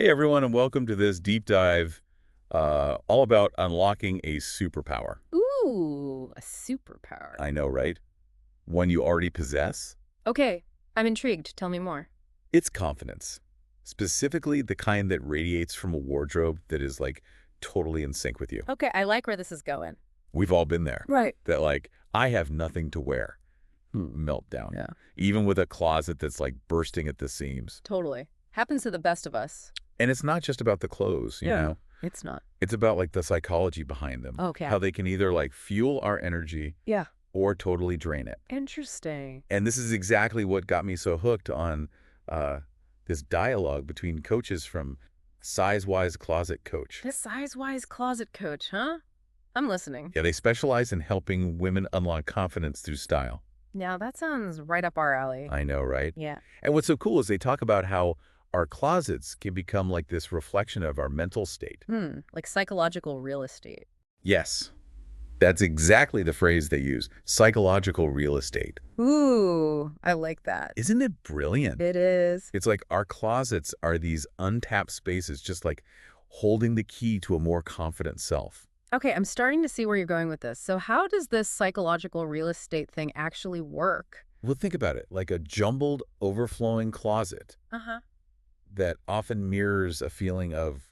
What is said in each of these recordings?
Hey everyone, and welcome to this deep dive all about unlocking a superpower. Ooh, a superpower. I know, right? One you already possess? Okay, I'm intrigued. Tell me more. It's confidence. Specifically, the kind that radiates from a wardrobe that is like totally in sync with you. Okay, I like where this is going. We've all been there. Right. That like, I have nothing to wear. Meltdown. Yeah. Even with a closet that's like bursting at the seams. Totally. Happens to the best of us. And it's not just about the clothes, you know? It's not. It's about like the psychology behind them. Okay. How they can either like fuel our energy Yeah. or totally drain it. Interesting. And this is exactly what got me so hooked on this dialogue between coaches from Size-Wise Closet Coach. The size-wise closet coach, huh? I'm listening. Yeah, they specialize in helping women unlock confidence through style. Now, that sounds right up our alley. I know, right? Yeah. And what's so cool is they talk about how our closets can become like this reflection of our mental state. Like psychological real estate. Yes, that's exactly the phrase they use, psychological real estate. Ooh, I like that. Isn't it brilliant? It is. It's like our closets are these untapped spaces, just like holding the key to a more confident self. Okay, I'm starting to see where you're going with this. So how does this psychological real estate thing actually work? Well, think about it, like a jumbled, overflowing closet Uh-huh. that often mirrors a feeling of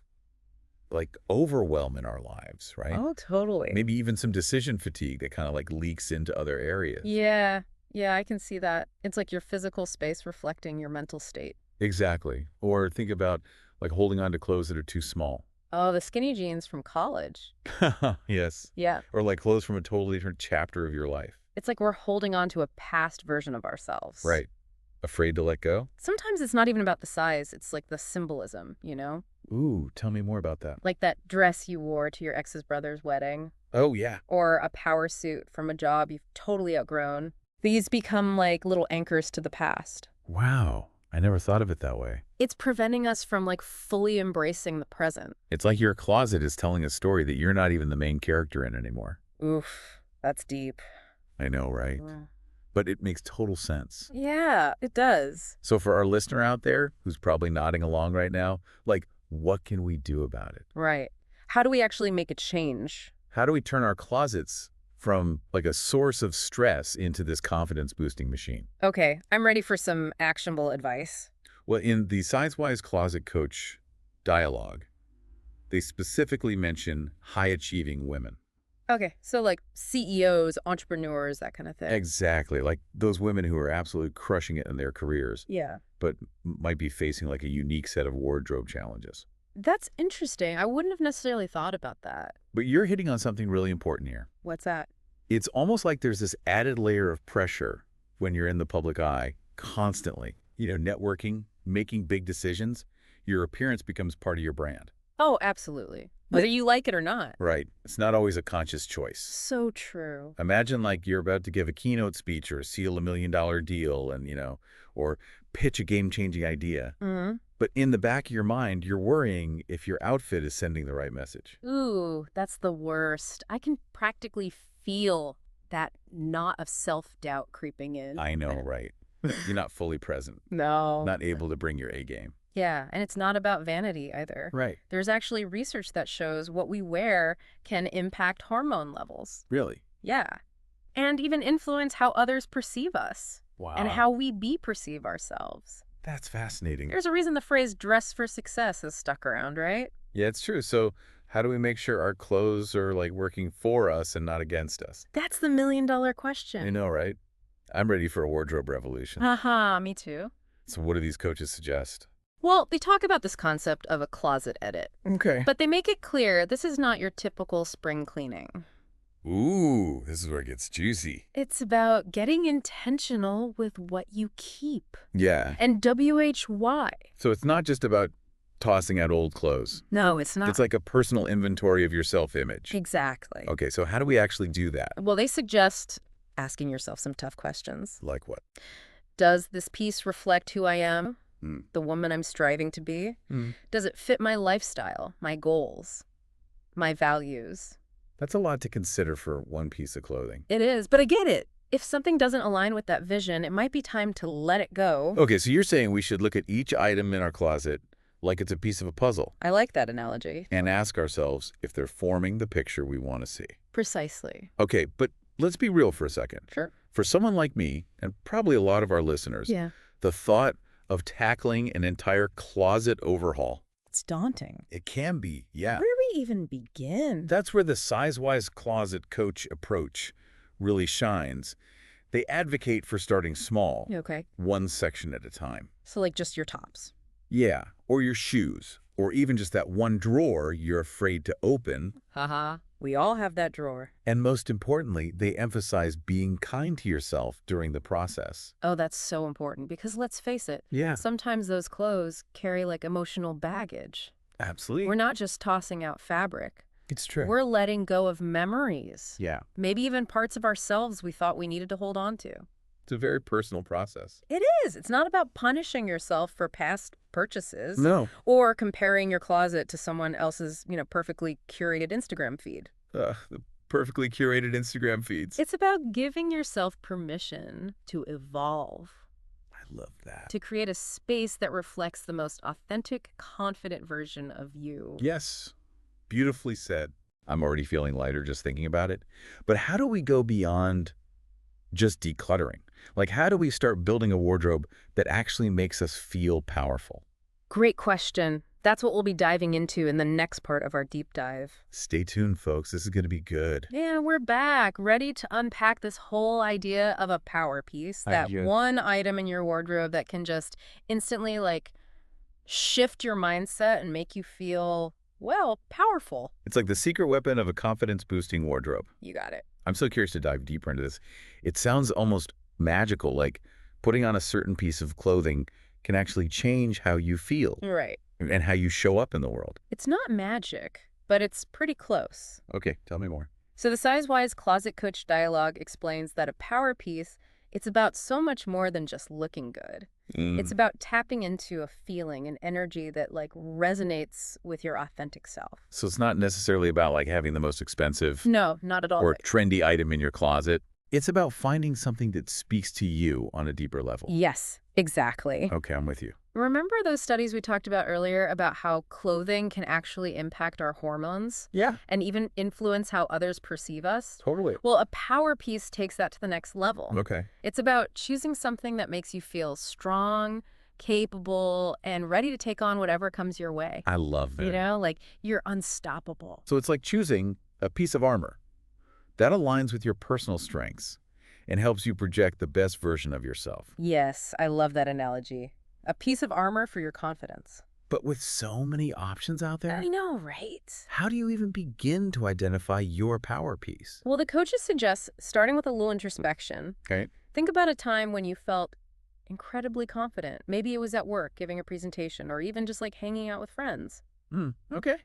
like overwhelm in our lives, right? Oh, totally. Maybe even some decision fatigue that kind of like leaks into other areas. Yeah, yeah, I can see that. It's like your physical space reflecting your mental state. Exactly. Or think about like holding on to clothes that are too small. Oh, the skinny jeans from college. Yes. Yeah, Or like clothes from a totally different chapter of your life. it's like we're holding on to a past version of ourselves. Right. Afraid to let go? Sometimes it's not even about the size, it's like the symbolism, you know? Ooh, tell me more about that. Like that dress you wore to your ex's brother's wedding, Oh, yeah. or a power suit from a job you've totally outgrown. These become like little anchors to the past. Wow. I never thought of it that way. It's preventing us from like fully embracing the present. It's like your closet is telling a story that you're not even the main character in anymore. Oof, that's deep. I know, right? But it makes total sense. Yeah, it does. So for our listener out there who's probably nodding along right now, like, what can we do about it? Right. How do we actually make a change? How do we turn our closets from like a source of stress into this confidence boosting machine? Okay, I'm ready for some actionable advice. Well, in the Size-Wise Closet Coach dialogue, they specifically mention high-achieving women. Okay, so like CEOs, entrepreneurs, that kind of thing. Exactly, like those women who are absolutely crushing it in their careers, Yeah. but might be facing like a unique set of wardrobe challenges. That's interesting. I wouldn't have necessarily thought about that. But you're hitting on something really important here. What's that? It's almost like there's this added layer of pressure when you're in the public eye constantly. You know, networking, making big decisions, your appearance becomes part of your brand. Oh, absolutely. Whether you like it or not. Right. It's not always a conscious choice. So true. Imagine like you're about to give a keynote speech or seal a $1 million deal and, or pitch a game-changing idea. Mm-hmm. But in the back of your mind, you're worrying if your outfit is sending the right message. Ooh, that's the worst. I can practically feel that knot of self-doubt creeping in. I know, right? You're not fully present, No. not able to bring your A game. Yeah, and it's not about vanity either. Right. There's actually research that shows what we wear can impact hormone levels. Really? Yeah. And even influence how others perceive us. Wow. And how we perceive ourselves. That's fascinating. There's a reason the phrase dress for success has stuck around, right? Yeah, it's true. So how do we make sure our clothes are like working for us and not against us? That's the million-dollar question. I know, right? I'm ready for a wardrobe revolution. Haha, me too. So what do these coaches suggest? Well, they talk about this concept of a closet edit. Okay. But they make it clear this is not your typical spring cleaning. Ooh, this is where it gets juicy. It's about getting intentional with what you keep. Yeah. And WHY. So it's not just about tossing out old clothes. No, it's not. It's like a personal inventory of your self-image. Exactly. Okay, so how do we actually do that? Well, they suggest asking yourself some tough questions. Like what? Does this piece reflect who I am? Mm. The woman I'm striving to be? Mm. Does it fit my lifestyle, my goals, my values? That's a lot to consider for one piece of clothing. It is, but I get it. If something doesn't align with that vision, it might be time to let it go. Okay, so you're saying we should look at each item in our closet, like it's a piece of a puzzle, I like that analogy. and ask ourselves if they're forming the picture we want to see. Precisely. Okay, but let's be real for a second. Sure. For someone like me, and probably a lot of our listeners, Yeah. the thought of tackling an entire closet overhaul, It's daunting. it can be, yeah. Where do we even begin? That's where the size-wise closet coach approach really shines. They advocate for starting small, Okay. one section at a time. So like just your tops. Yeah, or your shoes, or even just that one drawer you're afraid to open. Haha. We all have that drawer. And most importantly, they emphasize being kind to yourself during the process. Oh, that's so important because let's face it, Yeah, sometimes those clothes carry like emotional baggage. absolutely. We're not just tossing out fabric. It's true. We're letting go of memories. Yeah, Maybe even parts of ourselves we thought we needed to hold on to. it's a very personal process. It is. It's not about punishing yourself for past purchases No. or comparing your closet to someone else's, perfectly curated Instagram feed. The perfectly curated Instagram feeds. It's about giving yourself permission to evolve, I love that. to create a space that reflects the most authentic, confident version of you. Yes, beautifully said. I'm already feeling lighter just thinking about it. But how do we go beyond just decluttering? Like, how do we start building a wardrobe that actually makes us feel powerful? Great question. That's what we'll be diving into in the next part of our deep dive. Stay tuned, folks. This is going to be good. Yeah, we're back, ready to unpack this whole idea of a power piece, that Idea. one item in your wardrobe that can just instantly, shift your mindset and make you feel, well, powerful. It's like the secret weapon of a confidence-boosting wardrobe. You got it. I'm so curious to dive deeper into this. It sounds almost magical, like putting on a certain piece of clothing can actually change how you feel Right. and how you show up in the world. It's not magic, but it's pretty close. Okay, tell me more. So the Size-Wise Closet Coach dialogue explains that a power piece, it's about so much more than just looking good. It's about tapping into a feeling, an energy that resonates with your authentic self. So it's not necessarily about like having the most expensive No, not at all. or trendy item in your closet. It's about finding something that speaks to you on a deeper level. Yes, exactly. Okay, I'm with you. Remember those studies we talked about earlier about how clothing can actually impact our hormones Yeah, and even influence how others perceive us? totally. Well, a power piece takes that to the next level. Okay. It's about choosing something that makes you feel strong, capable, and ready to take on whatever comes your way. I love it. You're unstoppable. So it's like choosing a piece of armor that aligns with your personal strengths and helps you project the best version of yourself. Yes, I love that analogy. A piece of armor for your confidence. But with so many options out there, I know, right? how do you even begin to identify your power piece? Well, the coaches suggest starting with a little introspection. Okay. Think about a time when you felt incredibly confident. Maybe it was at work, giving a presentation, or even just hanging out with friends. Okay.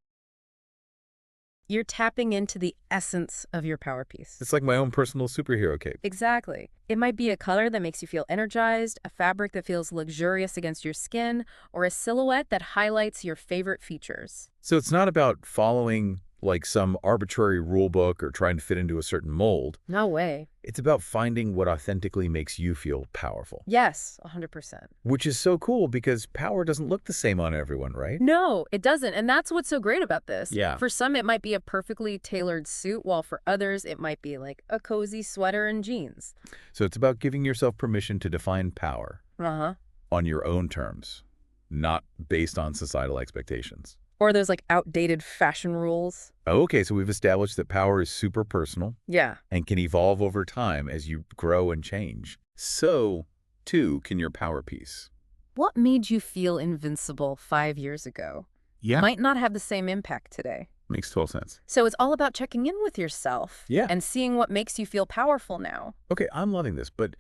You're tapping into the essence of your power piece. It's like my own personal superhero cape. Exactly. It might be a color that makes you feel energized, a fabric that feels luxurious against your skin, or a silhouette that highlights your favorite features. So it's not about following like some arbitrary rule book or trying to fit into a certain mold. No way. It's about finding what authentically makes you feel powerful. Yes, 100%. Which is so cool because power doesn't look the same on everyone, right? No, it doesn't. And that's what's so great about this. Yeah. For some, it might be a perfectly tailored suit, while for others, it might be a cozy sweater and jeans. So it's about giving yourself permission to define power Uh-huh. on your own terms, not based on societal expectations. Or those outdated fashion rules. Okay, so we've established that power is super personal Yeah. and can evolve over time as you grow and change. So, too, can your power piece. What made you feel invincible 5 years ago Yeah. might not have the same impact today. Makes total sense. So it's all about checking in with yourself. Yeah. And seeing what makes you feel powerful now. Okay, I'm loving this, but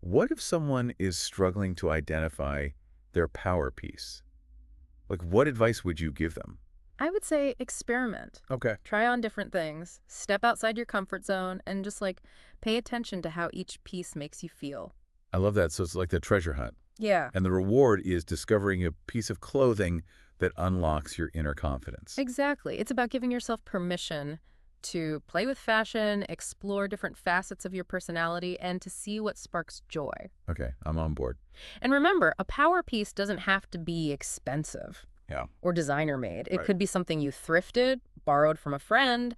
what if someone is struggling to identify their power piece? Like, what advice would you give them? I would say experiment. Okay. Try on different things. Step outside your comfort zone and just pay attention to how each piece makes you feel. I love that. So it's like the treasure hunt. Yeah. And the reward is discovering a piece of clothing that unlocks your inner confidence. Exactly. It's about giving yourself permission to play with fashion, explore different facets of your personality, and to see what sparks joy. Okay, I'm on board. And remember, a power piece doesn't have to be expensive. Yeah. or designer made. It Right. could be something you thrifted, borrowed from a friend,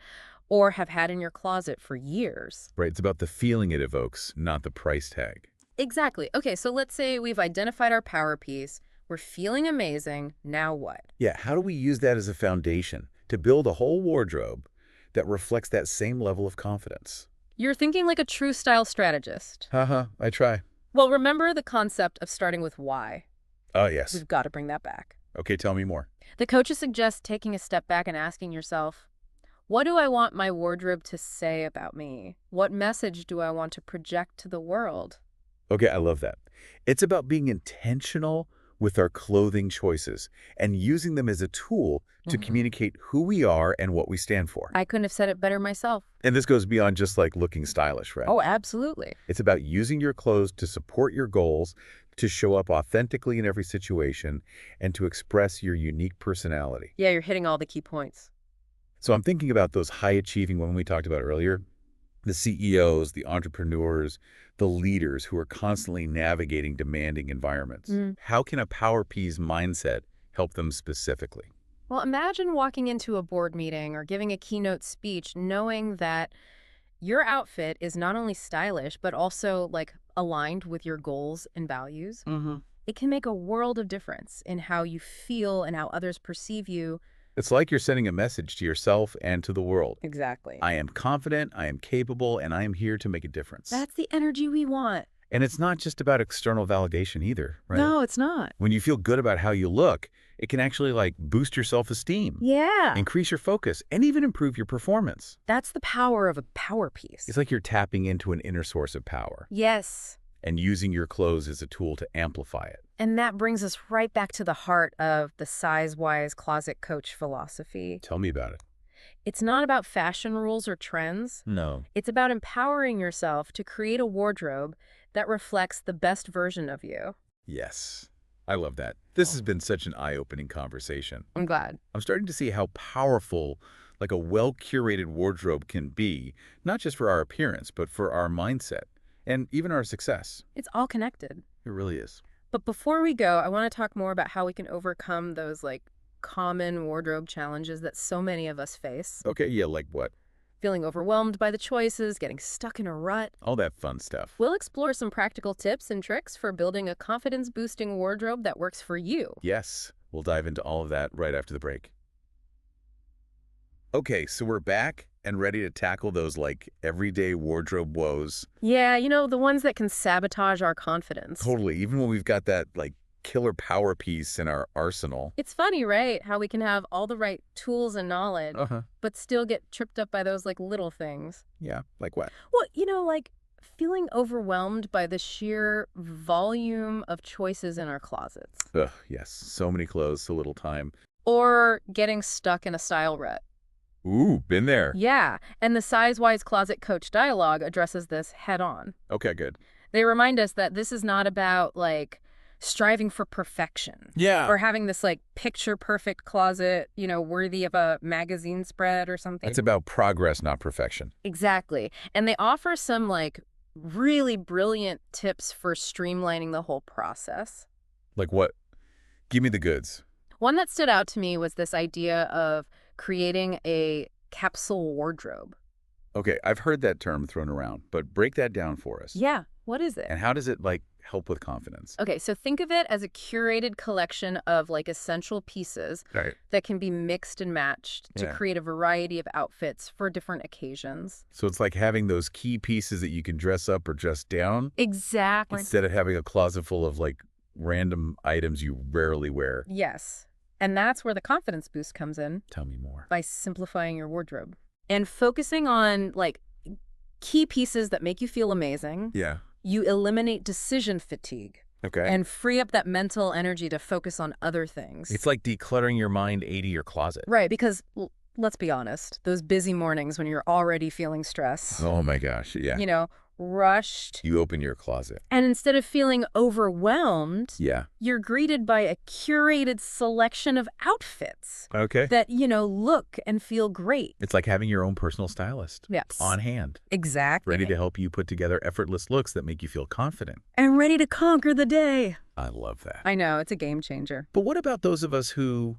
or have had in your closet for years. Right. It's about the feeling it evokes, not the price tag. Exactly. Okay, so let's say we've identified our power piece. We're feeling amazing. Now what? Yeah. How do we use that as a foundation to build a whole wardrobe that reflects that same level of confidence? You're thinking like a true style strategist. Haha, I try. Well, remember the concept of starting with why. Oh, yes. We've got to bring that back. Okay, tell me more. The coaches suggest taking a step back and asking yourself, what do I want my wardrobe to say about me? What message do I want to project to the world? Okay, I love that. It's about being intentional with our clothing choices and using them as a tool to communicate who we are and what we stand for. I couldn't have said it better myself. And this goes beyond just like looking stylish, right? Oh, absolutely. It's about using your clothes to support your goals, to show up authentically in every situation, and to express your unique personality. Yeah, you're hitting all the key points. So I'm thinking about those high-achieving women we talked about earlier, the CEOs, the entrepreneurs, the leaders who are constantly navigating demanding environments. How can a Power P's mindset help them specifically? Well, imagine walking into a board meeting or giving a keynote speech knowing that your outfit is not only stylish, but also like aligned with your goals and values. It can make a world of difference in how you feel and how others perceive you. It's like you're sending a message to yourself and to the world. Exactly. I am confident, I am capable, and I am here to make a difference. That's the energy we want. And it's not just about external validation either, right? No, it's not. When you feel good about how you look, it can actually like boost your self-esteem, Yeah. increase your focus, and even improve your performance. That's the power of a power piece. It's like you're tapping into an inner source of power Yes. and using your clothes as a tool to amplify it. And that brings us right back to the heart of the size-wise closet coach philosophy. Tell me about it. It's not about fashion rules or trends. No. It's about empowering yourself to create a wardrobe that reflects the best version of you. Yes. I love that. This has been such an eye-opening conversation. I'm glad. I'm starting to see how powerful like a well-curated wardrobe can be, not just for our appearance, but for our mindset and even our success. It's all connected. It really is. But before we go, I want to talk more about how we can overcome those common wardrobe challenges that so many of us face. Okay, yeah, like what? Feeling overwhelmed by the choices, getting stuck in a rut. All that fun stuff. We'll explore some practical tips and tricks for building a confidence-boosting wardrobe that works for you. Yes, we'll dive into all of that right after the break. Okay, so we're back and ready to tackle those everyday wardrobe woes. Yeah, the ones that can sabotage our confidence. Totally, even when we've got that killer power piece in our arsenal. It's funny, right? How we can have all the right tools and knowledge, but still get tripped up by those little things. Yeah, like what? Well, feeling overwhelmed by the sheer volume of choices in our closets. Ugh, yes, so many clothes, so little time. Or getting stuck in a style rut. Ooh, been there. Yeah, and the Size-Wise Closet Coach dialogue addresses this head on. Okay, good. They remind us that this is not about, striving for perfection. Yeah. Or having this, picture-perfect closet, worthy of a magazine spread or something. It's about progress, not perfection. Exactly. And they offer some, really brilliant tips for streamlining the whole process. Like what? Give me the goods. One that stood out to me was this idea of creating a capsule wardrobe. Okay, I've heard that term thrown around, but break that down for us. Yeah, what is it? And how does it, help with confidence? Okay, so think of it as a curated collection of, essential pieces Right. that can be mixed and matched to Yeah. create a variety of outfits for different occasions. So it's like having those key pieces that you can dress up or dress down Exactly. instead of having a closet full of, random items you rarely wear. Yes. And that's where the confidence boost comes in, Tell me more. by simplifying your wardrobe and focusing on, key pieces that make you feel amazing. Yeah. You eliminate decision fatigue Okay. and free up that mental energy to focus on other things. It's like decluttering your mind, 80 your closet. Right, because let's be honest, those busy mornings when you're already feeling stress, Oh my gosh, yeah. you know, rushed, You open your closet. and instead of feeling overwhelmed, Yeah. you're greeted by a curated selection of outfits Okay. that, look and feel great. It's like having your own personal stylist Yes. on hand, Exactly. ready to help you put together effortless looks that make you feel confident. And ready to conquer the day. I love that. I know, it's a game changer. But what about those of us who,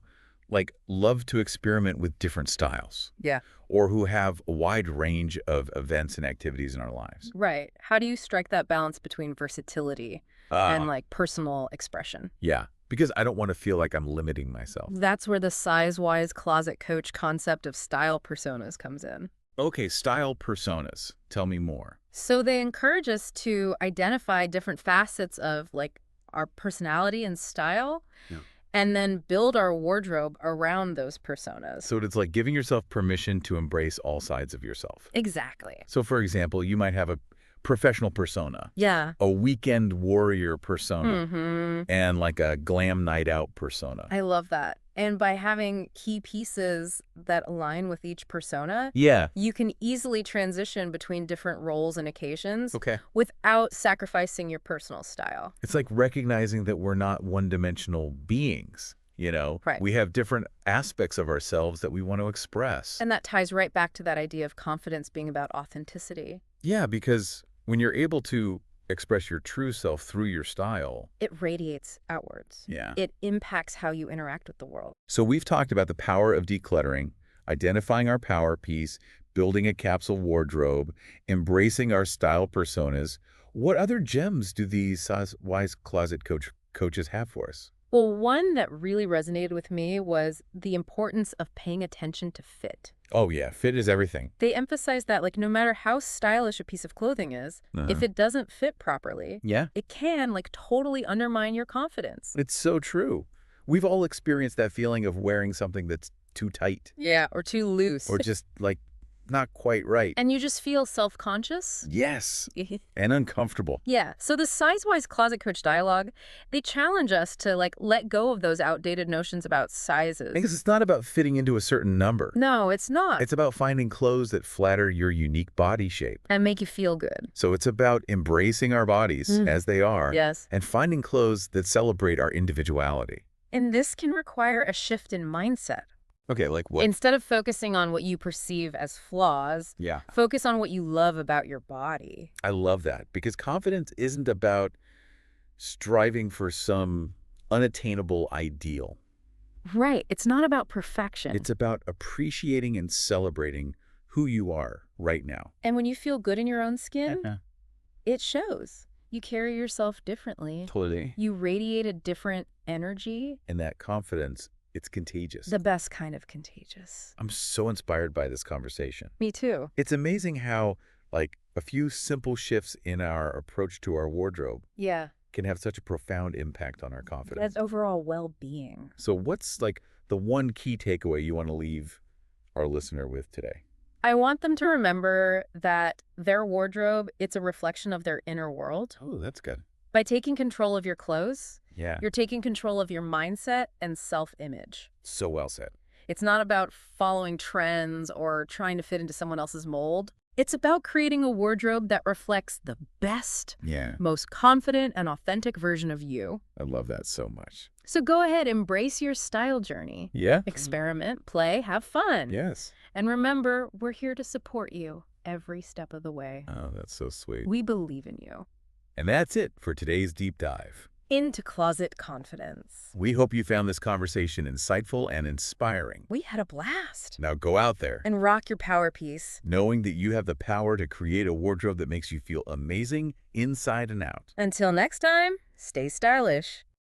like, love to experiment with different styles Yeah. or who have a wide range of events and activities in our lives? Right. How do you strike that balance between versatility and Ah, like personal expression? yeah, because I don't want to feel like I'm limiting myself. That's where the size-wise closet coach concept of style personas comes in. Okay, style personas. Tell me more. So they encourage us to identify different facets of like our personality and style, Yeah. and then build our wardrobe around those personas. So it's like giving yourself permission to embrace all sides of yourself. Exactly. So, for example, you might have a professional persona, Yeah. a weekend warrior persona, Mm-hmm. and like a glam night out persona. I love that. And by having key pieces that align with each persona, Yeah. you can easily transition between different roles and occasions Okay. without sacrificing your personal style. It's like recognizing that we're not one-dimensional beings, you know? Right. We have different aspects of ourselves that we want to express. And that ties right back to that idea of confidence being about authenticity. Yeah, because when you're able to express your true self through your style. It radiates outwards. Yeah. It impacts how you interact with the world. So we've talked about the power of decluttering, identifying our power piece, building a capsule wardrobe, embracing our style personas. What other gems do these Wise Closet coaches have for us? Well, one that really resonated with me was the importance of paying attention to fit. Oh yeah, fit is everything. They emphasize that, like, no matter how stylish a piece of clothing is, if it doesn't fit properly, Yeah, it can, like, totally undermine your confidence. it's so true. We've all experienced that feeling of wearing something that's too tight Yeah, or too loose. or just like not quite right. And you just feel self-conscious? Yes, and uncomfortable. Yeah. So the size-wise closet coach dialogue, they challenge us to like let go of those outdated notions about sizes. Because it's not about fitting into a certain number. No, it's not. It's about finding clothes that flatter your unique body shape. And make you feel good. So it's about embracing our bodies as they are Yes. and finding clothes that celebrate our individuality. And this can require a shift in mindset. Okay, like what? Instead of focusing on what you perceive as flaws, Yeah, focus on what you love about your body. I love that because confidence isn't about striving for some unattainable ideal. Right. It's not about perfection. It's about appreciating and celebrating who you are right now. And when you feel good in your own skin, Uh-huh. it shows. You carry yourself differently. Totally. You radiate a different energy. And that confidence, it's contagious. The best kind of contagious. I'm so inspired by this conversation. Me too. It's amazing how, like, a few simple shifts in our approach to our wardrobe Yeah. can have such a profound impact on our confidence. That's overall well-being. So what's, like, the one key takeaway you want to leave our listener with today? I want them to remember that their wardrobe, it's a reflection of their inner world. Oh, that's good. By taking control of your clothes, Yeah, you're taking control of your mindset and self-image. so well said. It's not about following trends or trying to fit into someone else's mold. It's about creating a wardrobe that reflects the best, Yeah, most confident and authentic version of you. I love that so much. So go ahead, embrace your style journey. Yeah? Experiment, play, have fun. Yes. And remember, we're here to support you every step of the way. Oh, that's so sweet. We believe in you. And that's it for today's deep dive. Into closet confidence. We hope you found this conversation insightful and inspiring. We had a blast. Now go out there, And rock your power piece. knowing that you have the power to create a wardrobe that makes you feel amazing inside and out. Until next time, stay stylish.